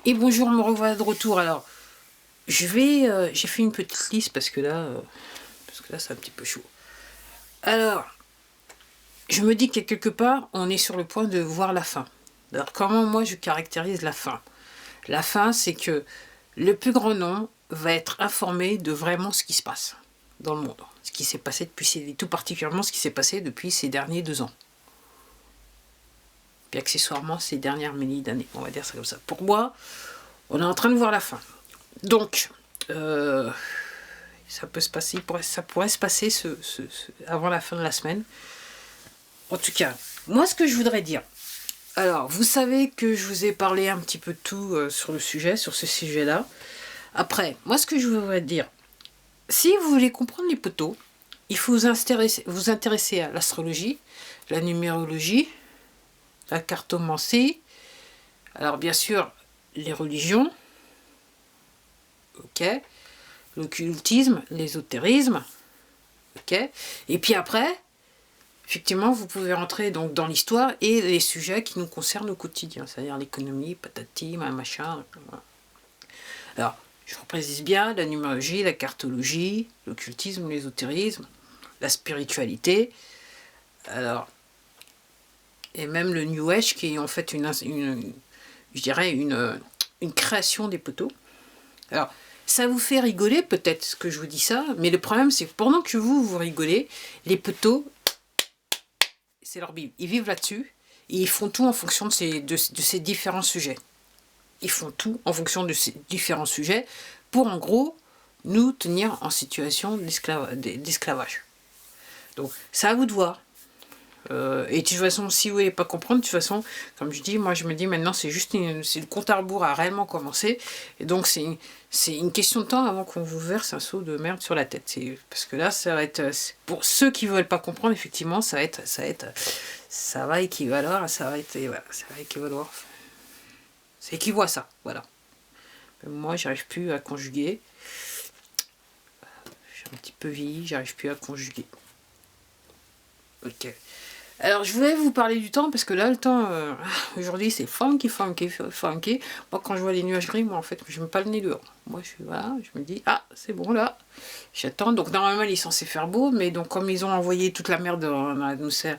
Et bonjour, me revoilà de retour. Alors, j'ai fait une petite liste parce que là, c'est un petit peu chaud. Alors, je me dis que quelque part, on est sur le point de voir la fin. Alors, comment moi je caractérise la fin? La fin, c'est que le plus grand nombre va être informé de vraiment ce qui se passe dans le monde. Ce qui s'est passé depuis, tout particulièrement ce qui s'est passé depuis ces derniers 2 ans. Puis accessoirement ces dernières milliers d'années, on va dire ça comme ça. Pour moi, on est en train de voir la fin. Donc, ça peut se passer, ça pourrait se passer avant la fin de la semaine. En tout cas, moi ce que je voudrais dire, alors vous savez que je vous ai parlé un petit peu de tout sur ce sujet-là. Après, moi ce que je voudrais dire, si vous voulez comprendre les poteaux, il faut vous intéresser à l'astrologie, la numérologie, la cartomancie, alors bien sûr les religions, ok, l'occultisme, l'ésotérisme, ok, et puis après, effectivement, vous pouvez rentrer donc dans l'histoire et les sujets qui nous concernent au quotidien, c'est-à-dire l'économie, patati, machin. Alors, je reprécise bien la numérologie, la cartologie, l'occultisme, l'ésotérisme, la spiritualité, alors, et même le New Age qui est en fait je dirais une création des poteaux. Alors, ça vous fait rigoler peut-être ce que je vous dis ça, mais le problème c'est que pendant que vous rigolez, les poteaux, c'est leur Bible. Ils vivent là-dessus et ils font tout en fonction de ces différents sujets. Ils font tout en fonction de ces différents sujets pour en gros nous tenir en situation d'esclavage. Donc c'est à vous de voir. Et de toute façon, si vous ne voulez pas comprendre, de toute façon, comme je dis, moi je me dis maintenant c'est le compte à rebours a réellement commencé. Et donc c'est une question de temps avant qu'on vous verse un seau de merde sur la tête. Parce que là, ça va être, pour ceux qui ne veulent pas comprendre, effectivement, ça va équivaloir, c'est équivaut à ça, voilà. Moi, j'arrive plus à conjuguer. J'ai un petit peu vieilli, j'arrive plus à conjuguer. Ok. Alors, je voulais vous parler du temps, parce que là, le temps, aujourd'hui, c'est funky. Moi, quand je vois les nuages gris, moi, en fait, je ne mets pas le nez dehors. Moi, je me dis, ah, c'est bon, là, j'attends. Donc, normalement, il est censé faire beau, mais donc, comme ils ont envoyé toute la merde dans l'atmosphère,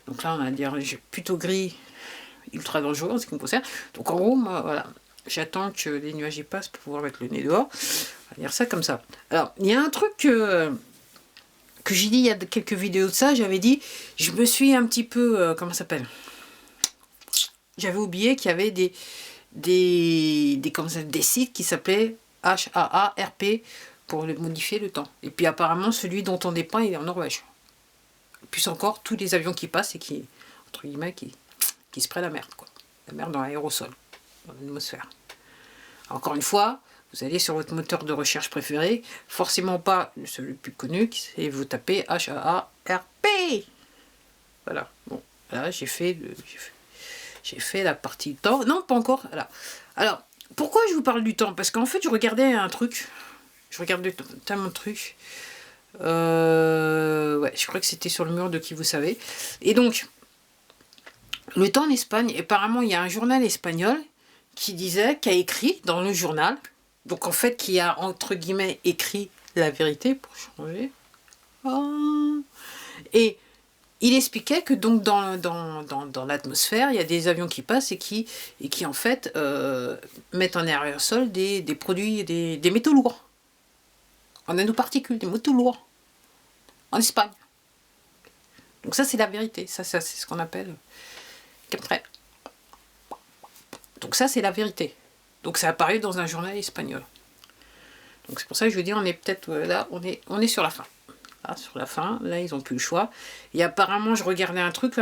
donc là, on a dire plutôt gris, ultra dangereux en ce qui me concerne. Donc, en gros, moi, voilà, j'attends que les nuages y passent pour pouvoir mettre le nez dehors. On va dire ça comme ça. Alors, il y a un truc que j'ai dit il y a quelques vidéos de ça, j'avais dit, je me suis un petit peu, comment ça s'appelle, j'avais oublié qu'il y avait des sites qui s'appelaient HAARP pour modifier le temps. Et puis apparemment, celui dont on dépend, il est en Norvège. Plus encore, tous les avions qui passent et qui, entre guillemets, qui se prennent la merde, quoi. La merde dans l'aérosol, dans l'atmosphère. Encore une fois, vous allez sur votre moteur de recherche préféré, forcément pas celui le plus connu, et vous tapez HAARP. Voilà. Bon, là j'ai fait la partie temps. Non, pas encore. Voilà. Alors, pourquoi je vous parle du temps? Parce qu'en fait, je regardais un truc. Je regardais tellement de trucs. Ouais, je crois que c'était sur le mur de Qui vous savez. Et donc, le temps en Espagne, apparemment, il y a un journal espagnol qui a écrit dans le journal, donc en fait, qui a, entre guillemets, écrit la vérité, pour changer. Oh. Et il expliquait que donc dans l'atmosphère, il y a des avions qui passent et qui en fait, mettent en aérosol des produits, des métaux lourds. En nanoparticules, des métaux lourds. En Espagne. Donc ça, c'est la vérité. Ça c'est ce qu'on appelle chemtrail. Donc ça, c'est la vérité. Donc ça a apparu dans un journal espagnol. Donc c'est pour ça que je veux dire, on est peut-être là, on est sur la fin. Là, sur la fin, là, ils n'ont plus le choix. Et apparemment, je regardais un truc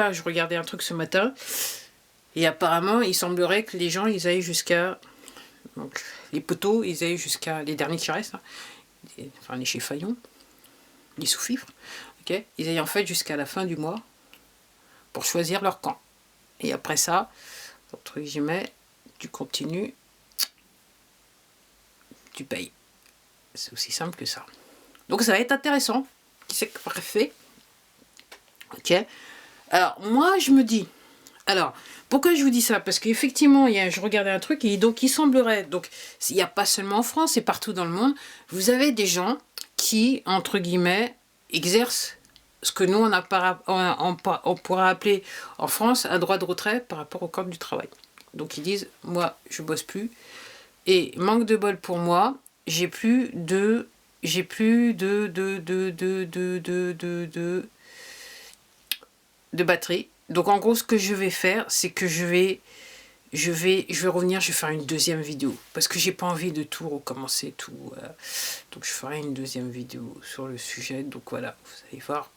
ce matin, et apparemment, il semblerait que les gens, ils aillent jusqu'à... Donc, les poteaux, ils aillent jusqu'à... Les derniers qui restent, hein, enfin, les chez Fayon, les sous-fifres, ok, ils aillent en fait jusqu'à la fin du mois pour choisir leur camp. Et après ça, entre guillemets, tu continues, tu payes. C'est aussi simple que ça. Donc ça va être intéressant. Qui c'est qui fait? Ok. Alors moi je me dis, Alors, pourquoi je vous dis ça? Parce qu'effectivement, je regardais un truc et donc il semblerait, donc il n'y a pas seulement en France, c'est partout dans le monde, vous avez des gens qui, entre guillemets, exercent ce que nous, on pourra appeler en France un droit de retrait par rapport au code du travail. Donc ils disent, moi, je bosse plus, et manque de bol pour moi, j'ai plus de batterie. Donc en gros, ce que je vais faire, c'est que je vais revenir, je vais faire une deuxième vidéo. Parce que j'ai pas envie de tout recommencer, tout. Donc je ferai une deuxième vidéo sur le sujet. Donc voilà, vous allez voir,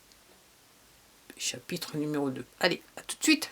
chapitre numéro 2. Allez, à tout de suite.